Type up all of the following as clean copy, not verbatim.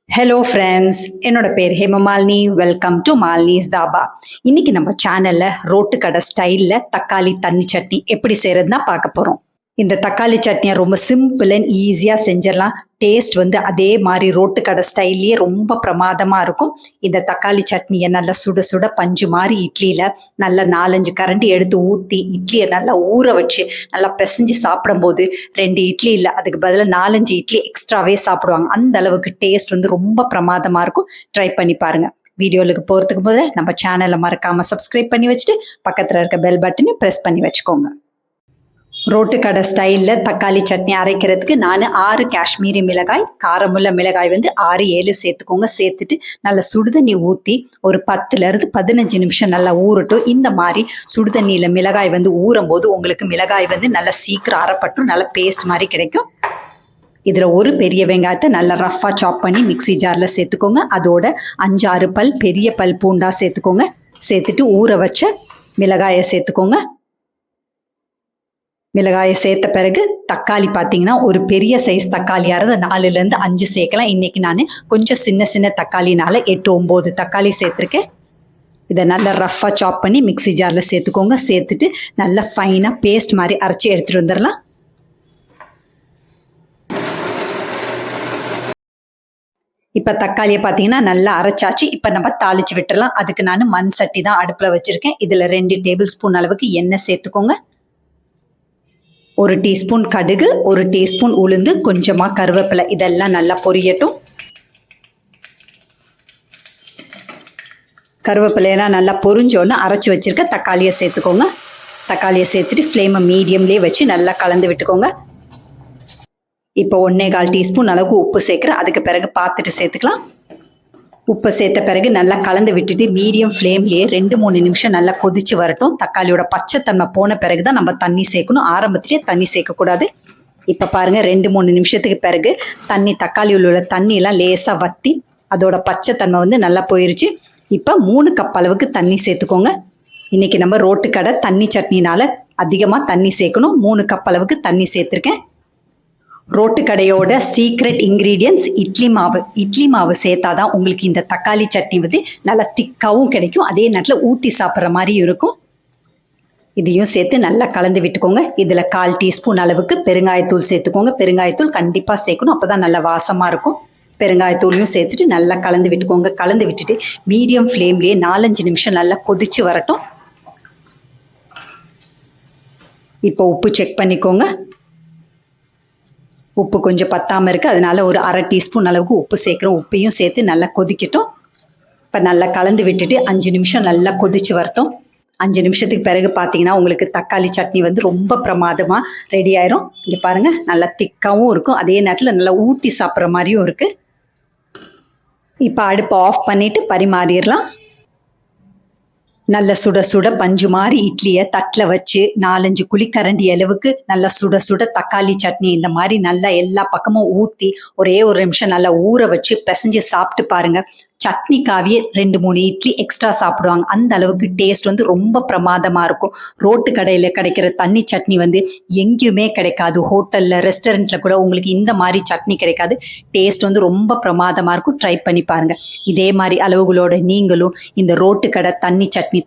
Hello friends, என்னோட பேர் Hemamalini. Welcome to Malini's dhaba. இன்னைக்கு நம்ம சேனல்ல ரோட்டு கடை ஸ்டைல்ல தக்காளி தண்ணி சட்னி எப்படி செய்யறதுன்னா பார்க்க போறோம். இந்த தக்காளி சட்னியை ரொம்ப சிம்பிள் அண்ட் ஈஸியாக செஞ்சிடலாம். டேஸ்ட் வந்து அதே மாதிரி ரோட்டு கடை ஸ்டைல்லையே ரொம்ப பிரமாதமாக இருக்கும். இந்த தக்காளி சட்னியை நல்லா சுட சுட பஞ்சு மாதிரி இட்லியில் நல்லா 4-5 கரண்டி எடுத்து ஊற்றி இட்லியை நல்லா ஊற வச்சு நல்லா பிசைஞ்சு சாப்பிடும்போது 2 இட்லி இல்லை, அதுக்கு பதிலாக 4-5 இட்லி எக்ஸ்ட்ராவே சாப்பிடுவாங்க. அந்த அளவுக்கு டேஸ்ட் வந்து ரொம்ப பிரமாதமாக இருக்கும். ட்ரை பண்ணி பாருங்க. வீடியோவுக்கு போகிறதுக்கு முதல்ல நம்ம சேனலை மறக்காமல் சப்ஸ்கிரைப் பண்ணி வச்சுட்டு பக்கத்தில் இருக்க பெல் பட்டனை ப்ரெஸ் பண்ணி வச்சுக்கோங்க. ரோட்டு கடை ஸ்டைலில் தக்காளி சட்னி அரைக்கிறதுக்கு நான் 6 காஷ்மீரி மிளகாய், காரமுள்ள மிளகாய் வந்து 6-7 சேர்த்துக்கோங்க. சேர்த்துட்டு நல்லா சுடுதண்ணி ஊற்றி ஒரு 10லேருந்து 15 நிமிஷம் நல்லா ஊறட்டும். இந்த மாதிரி சுடுதண்ணியில் மிளகாய் வந்து ஊறும் போது உங்களுக்கு மிளகாய் வந்து நல்லா சீக்கிரம் அரைப்பட்டும், நல்லா பேஸ்ட் மாதிரி கிடைக்கும். இதில் ஒரு பெரிய வெங்காயத்தை நல்லா ரஃப்பாக சாப் பண்ணி மிக்சி ஜாரில் சேர்த்துக்கோங்க. அதோட 5-6 பல் பெரிய பல் பூண்டா சேர்த்துக்கோங்க. சேர்த்துட்டு ஊற வச்ச மிளகாயை சேர்த்துக்கோங்க. மிளகாயை சேர்த்த பிறகு தக்காளி பார்த்தீங்கன்னா ஒரு பெரிய சைஸ் தக்காளியாக இருந்தால் 4லேருந்து 5 சேர்க்கலாம். இன்றைக்கி நான் கொஞ்சம் சின்ன சின்ன தக்காளினால 8-9 தக்காளி சேர்த்துருக்கேன். இதை நல்லா ரஃப்பாக சாப் பண்ணி மிக்சி ஜாரில் சேர்த்துக்கோங்க. சேர்த்துட்டு நல்லா ஃபைனாக பேஸ்ட் மாதிரி அரைச்சி எடுத்துகிட்டு வந்துடலாம். இப்போ தக்காளியை பார்த்தீங்கன்னா நல்லா அரைச்சாச்சு. இப்போ நம்ம தாளித்து விட்டுடலாம். அதுக்கு நான் மண் சட்டி தான் அடுப்பில் வச்சுருக்கேன். இதில் 2 டேபிள் ஸ்பூன் அளவுக்கு எண்ணெய் சேர்த்துக்கோங்க. 1 டீஸ்பூன் கடுகு, 1 டீஸ்பூன் உளுந்து, கொஞ்சமாக கருவேப்பிலை, இதெல்லாம் நல்லா பொரியட்டும். கருவேப்பிலையெல்லாம் நல்லா பொரிஞ்சோன்னு அரைச்சி வச்சுருக்க தக்காளியை சேர்த்துக்கோங்க. தக்காளியை சேர்த்துட்டு ஃப்ளேமை மீடியம்லேயே வச்சு நல்லா கலந்து விட்டுக்கோங்க. இப்போ 1/4 டீஸ்பூன் அளவுக்கு உப்பு சேர்க்குறேன். அதுக்கு பிறகு பார்த்துட்டு சேர்த்துக்கலாம். உப்பை சேர்த்த பிறகு நல்லா கலந்து விட்டுட்டு மீடியம் ஃப்ளேம்லேயே 2-3 நிமிஷம் நல்லா கொதிச்சு வரட்டும். தக்காளியோட பச்சைத்தன்மை போன பிறகு தான் நம்ம தண்ணி சேர்க்கணும். ஆரம்பத்திலே தண்ணி சேர்க்கக்கூடாது. இப்போ பாருங்கள், 2-3 நிமிஷத்துக்கு பிறகு தக்காளியில் உள்ள தண்ணியெல்லாம் லேசாக வற்றி அதோட பச்சைத்தன்மை வந்து நல்லா போயிருச்சு. இப்போ 3 கப் அளவுக்கு தண்ணி சேர்த்துக்கோங்க. இன்றைக்கி நம்ம ரோட்டு கடை தண்ணி சட்னினால் அதிகமாக தண்ணி சேர்க்கணும். 3 கப் அளவுக்கு தண்ணி சேர்த்துருக்கேன். ரோட்டு கடையோட சீக்ரெட் இன்க்ரீடியன்ஸ் இட்லி மாவு சேர்த்தாதான் உங்களுக்கு இந்த தக்காளி சட்னி வந்து நல்லா திக்காகவும் கிடைக்கும். அதே நேரத்தில் ஊற்றி சாப்பிட்ற மாதிரி இருக்கும். இதையும் சேர்த்து நல்லா கலந்து விட்டுக்கோங்க. இதில் 1/4 டீஸ்பூன் அளவுக்கு பெருங்காயத்தூள் சேர்த்துக்கோங்க. பெருங்காயத்தூள் கண்டிப்பாக சேர்க்கணும், அப்போ தான் நல்லா வாசமாக இருக்கும். பெருங்காயத்தூளையும் சேர்த்துட்டு நல்லா கலந்து விட்டுக்கோங்க. கலந்து விட்டுட்டு மீடியம் ஃப்ளேம்லேயே 4-5 நிமிஷம் நல்லா கொதிச்சு வரட்டும். இப்போ உப்பு செக் பண்ணிக்கோங்க. உப்பு கொஞ்சம் பத்தாமல் இருக்குது, அதனால் ஒரு 1/2 டீஸ்பூன் அளவுக்கு உப்பு சேர்க்குறோம். உப்பையும் சேர்த்து நல்லா கொதிக்கட்டும். இப்போ நல்லா கலந்து விட்டுட்டு 5 நிமிஷம் நல்லா கொதிச்சு வரட்டும். 5 நிமிஷத்துக்கு பிறகு பார்த்தீங்கன்னா உங்களுக்கு தக்காளி சட்னி வந்து ரொம்ப பிரமாதமாக ரெடி ஆயிரும். இங்கே பாருங்கள், நல்லா திக்காகவும் இருக்கும், அதே நேரத்தில் நல்லா ஊற்றி சாப்பிட்ற மாதிரியும் இருக்குது. இப்போ அடுப்பை ஆஃப் பண்ணிவிட்டு பரிமாறிடலாம். நல்ல சுட சுட பஞ்சு மாதிரி இட்லியை தட்டில் வச்சு 4-5 குழிக்கரண்டி அளவுக்கு நல்லா சுட சுட தக்காளி சட்னி இந்த மாதிரி நல்லா எல்லா பக்கமும் ஊற்றி ஒரே ஒரு நிமிஷம் நல்லா ஊற வச்சு பிசைஞ்சு சாப்பிட்டு பாருங்க. சட்னிக்காவே 2-3 இட்லி எக்ஸ்ட்ரா சாப்பிடுவாங்க. அந்த அளவுக்கு டேஸ்ட் வந்து ரொம்ப பிரமாதமாக இருக்கும். ரோட்டு கடையில் கிடைக்கிற தண்ணி சட்னி வந்து எங்கேயுமே கிடைக்காது. ஹோட்டலில் ரெஸ்டாரண்ட்டில் கூட உங்களுக்கு இந்த மாதிரி சட்னி கிடைக்காது. டேஸ்ட் வந்து ரொம்ப பிரமாதமாக இருக்கும். ட்ரை பண்ணி பாருங்கள். இதே மாதிரி அளவுகளோட நீங்களும் இந்த ரோட்டு கடை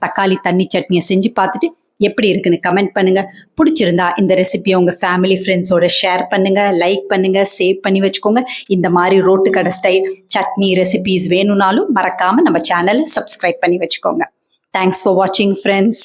தக்காளி தண்ணி சட்னியை செஞ்சு பார்த்துட்டு எப்படி இருக்குன்னு கமெண்ட் பண்ணுங்க. பிடிச்சிருந்தா இந்த ரெசிபியை உங்க ஃபேமிலி ஃப்ரெண்ட்ஸோட ஷேர் பண்ணுங்க, லைக் பண்ணுங்க, சேவ் பண்ணி வச்சுக்கோங்க. இந்த மாதிரி ரோட்டு கடை ஸ்டைல் சட்னி ரெசிபிஸ் வேணும்னாலும் மறக்காம நம்ம சேனலை சப்ஸ்கிரைப் பண்ணி வச்சுக்கோங்க. தேங்க்ஸ் ஃபார் வாட்சிங் ஃப்ரெண்ட்ஸ்.